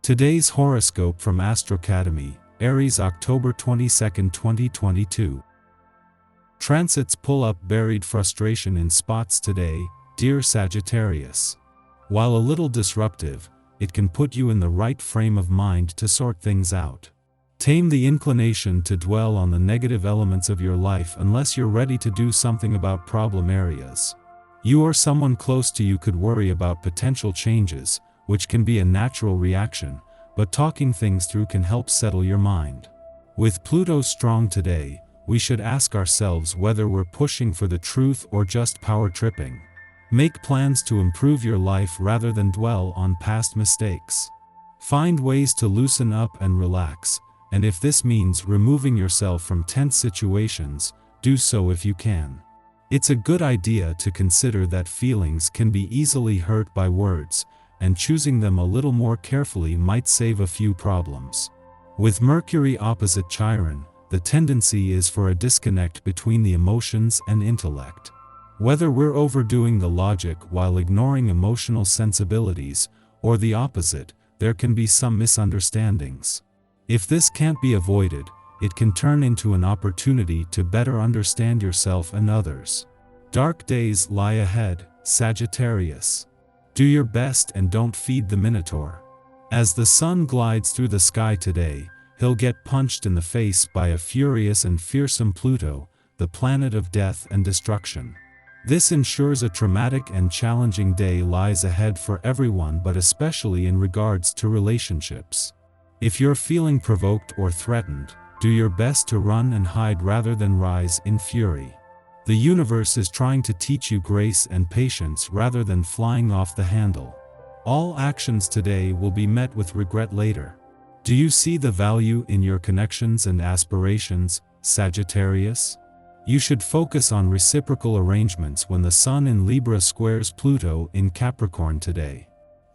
Today's horoscope from Astrocademy, Aries, October 22, 2022. Transits pull up buried frustration in spots today, dear Sagittarius. While a little disruptive, it can put you in the right frame of mind to sort things out. Tame the inclination to dwell on the negative elements of your life unless you're ready to do something about problem areas. You or someone close to you could worry about potential changes, which can be a natural reaction, but talking things through can help settle your mind. With Pluto strong today, we should ask ourselves whether we're pushing for the truth or just power tripping. Make plans to improve your life rather than dwell on past mistakes. Find ways to loosen up and relax, and if this means removing yourself from tense situations, do so if you can. It's a good idea to consider that feelings can be easily hurt by words, and choosing them a little more carefully might save a few problems. With Mercury opposite Chiron, the tendency is for a disconnect between the emotions and intellect. Whether we're overdoing the logic while ignoring emotional sensibilities, or the opposite, there can be some misunderstandings. If this can't be avoided, it can turn into an opportunity to better understand yourself and others. Dark days lie ahead, Sagittarius. Do your best and don't feed the Minotaur. As the sun glides through the sky today, he'll get punched in the face by a furious and fearsome Pluto, the planet of death and destruction. This ensures a traumatic and challenging day lies ahead for everyone, but especially in regards to relationships. If you're feeling provoked or threatened, do your best to run and hide rather than rise in fury. The universe is trying to teach you grace and patience rather than flying off the handle. All actions today will be met with regret later. Do you see the value in your connections and aspirations, Sagittarius? You should focus on reciprocal arrangements when the Sun in Libra squares Pluto in Capricorn today.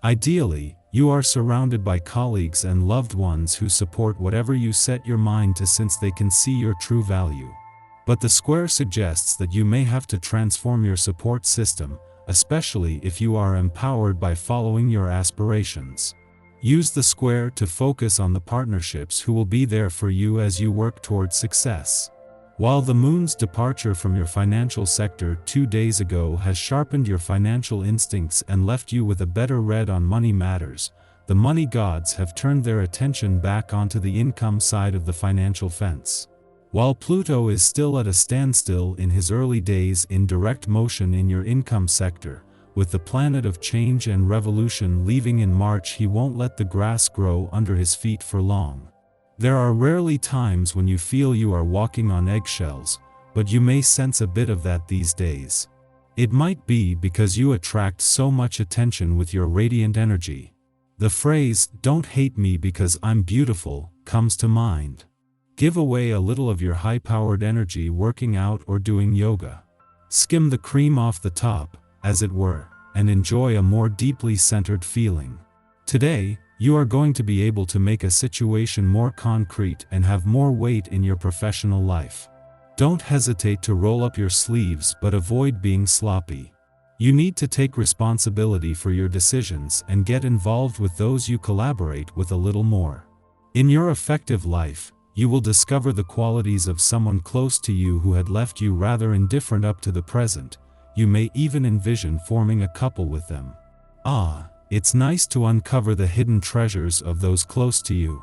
Ideally, you are surrounded by colleagues and loved ones who support whatever you set your mind to, since they can see your true value. But the square suggests that you may have to transform your support system, especially if you are empowered by following your aspirations. Use the square to focus on the partnerships who will be there for you as you work towards success. While the moon's departure from your financial sector 2 days ago has sharpened your financial instincts and left you with a better read on money matters, the money gods have turned their attention back onto the income side of the financial fence. While Pluto is still at a standstill in his early days in direct motion in your income sector, with the planet of change and revolution leaving in March, he won't let the grass grow under his feet for long. There are rarely times when you feel you are walking on eggshells, but you may sense a bit of that these days. It might be because you attract so much attention with your radiant energy. The phrase, "Don't hate me because I'm beautiful," comes to mind. Give away a little of your high-powered energy working out or doing yoga. Skim the cream off the top, as it were, and enjoy a more deeply centered feeling. Today, you are going to be able to make a situation more concrete and have more weight in your professional life. Don't hesitate to roll up your sleeves, but avoid being sloppy. You need to take responsibility for your decisions and get involved with those you collaborate with a little more. In your effective life, you will discover the qualities of someone close to you who had left you rather indifferent up to the present. You may even envision forming a couple with them. It's nice to uncover the hidden treasures of those close to you.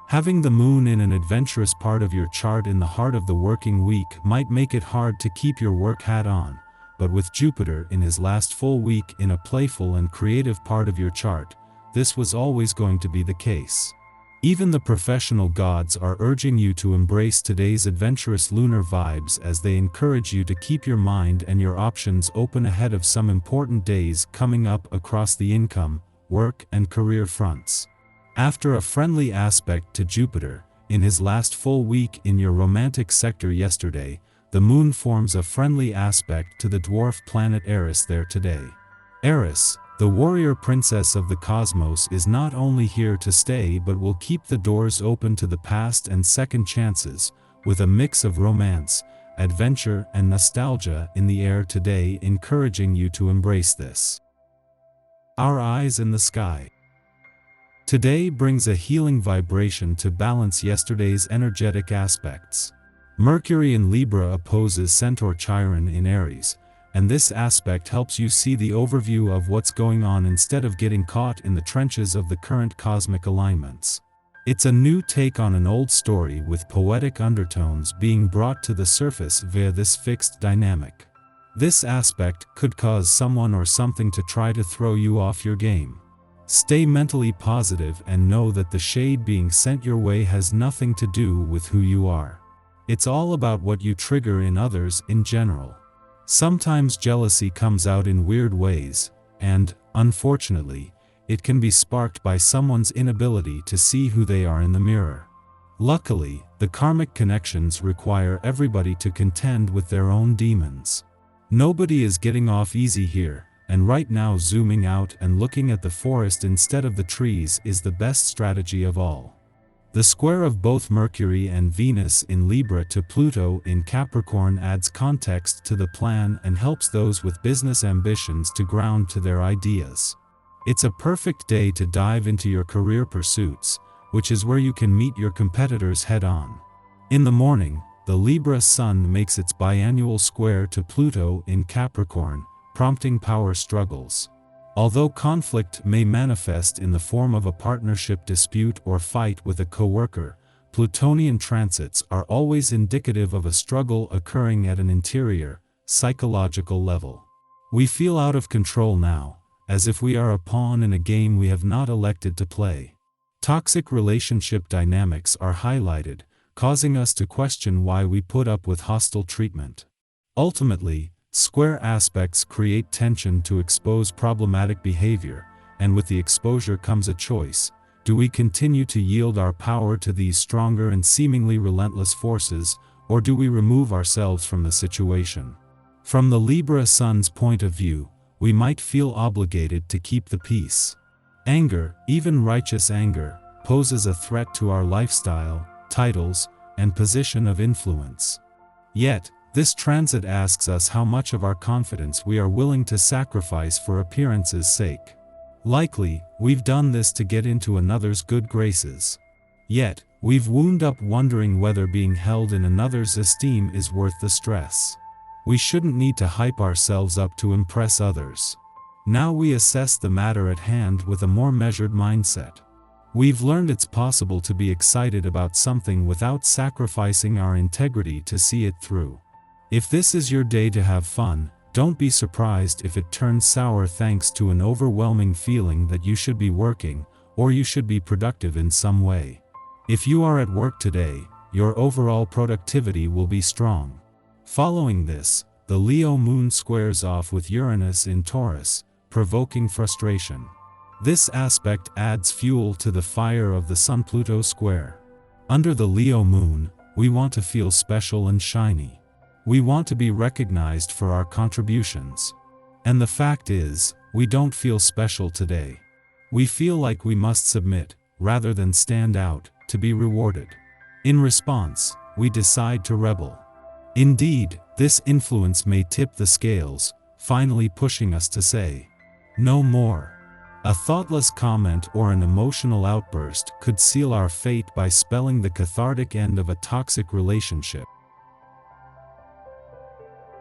Having the moon in an adventurous part of your chart in the heart of the working week might make it hard to keep your work hat on, but with Jupiter in his last full week in a playful and creative part of your chart, this was always going to be the case. Even the professional gods are urging you to embrace today's adventurous lunar vibes as they encourage you to keep your mind and your options open ahead of some important days coming up across the income, work, and career fronts. After a friendly aspect to Jupiter, in his last full week in your romantic sector yesterday, the moon forms a friendly aspect to the dwarf planet Eris there today. Eris, the warrior princess of the cosmos, is not only here to stay but will keep the doors open to the past and second chances, with a mix of romance, adventure, and nostalgia in the air today, encouraging you to embrace this. Our eyes in the sky. Today brings a healing vibration to balance yesterday's energetic aspects. Mercury in Libra opposes Centaur Chiron in Aries, and this aspect helps you see the overview of what's going on instead of getting caught in the trenches of the current cosmic alignments. It's a new take on an old story with poetic undertones being brought to the surface via this fixed dynamic. This aspect could cause someone or something to try to throw you off your game. Stay mentally positive and know that the shade being sent your way has nothing to do with who you are. It's all about what you trigger in others in general. Sometimes jealousy comes out in weird ways, and, unfortunately, it can be sparked by someone's inability to see who they are in the mirror. Luckily, the karmic connections require everybody to contend with their own demons. Nobody is getting off easy here, and right now zooming out and looking at the forest instead of the trees is the best strategy of all. The square of both Mercury and Venus in Libra to Pluto in Capricorn adds context to the plan and helps those with business ambitions to ground to their ideas. It's a perfect day to dive into your career pursuits, which is where you can meet your competitors head-on. In the morning, the Libra Sun makes its biannual square to Pluto in Capricorn, prompting power struggles. Although conflict may manifest in the form of a partnership dispute or fight with a coworker, Plutonian transits are always indicative of a struggle occurring at an interior, psychological level. We feel out of control now, as if we are a pawn in a game we have not elected to play. Toxic relationship dynamics are highlighted, causing us to question why we put up with hostile treatment. Ultimately, square aspects create tension to expose problematic behavior, and with the exposure comes a choice. Do we continue to yield our power to these stronger and seemingly relentless forces, or do we remove ourselves from the situation? From the Libra Sun's point of view, we might feel obligated to keep the peace. Anger, even righteous anger, poses a threat to our lifestyle, titles, and position of influence. Yet, this transit asks us how much of our confidence we are willing to sacrifice for appearance's sake. Likely, we've done this to get into another's good graces. Yet, we've wound up wondering whether being held in another's esteem is worth the stress. We shouldn't need to hype ourselves up to impress others. Now we assess the matter at hand with a more measured mindset. We've learned it's possible to be excited about something without sacrificing our integrity to see it through. If this is your day to have fun, don't be surprised if it turns sour thanks to an overwhelming feeling that you should be working, or you should be productive in some way. If you are at work today, your overall productivity will be strong. Following this, the Leo moon squares off with Uranus in Taurus, provoking frustration. This aspect adds fuel to the fire of the Sun-Pluto square. Under the Leo moon, we want to feel special and shiny. We want to be recognized for our contributions. And the fact is, we don't feel special today. We feel like we must submit, rather than stand out, to be rewarded. In response, we decide to rebel. Indeed, this influence may tip the scales, finally pushing us to say, "No more." A thoughtless comment or an emotional outburst could seal our fate by spelling the cathartic end of a toxic relationship.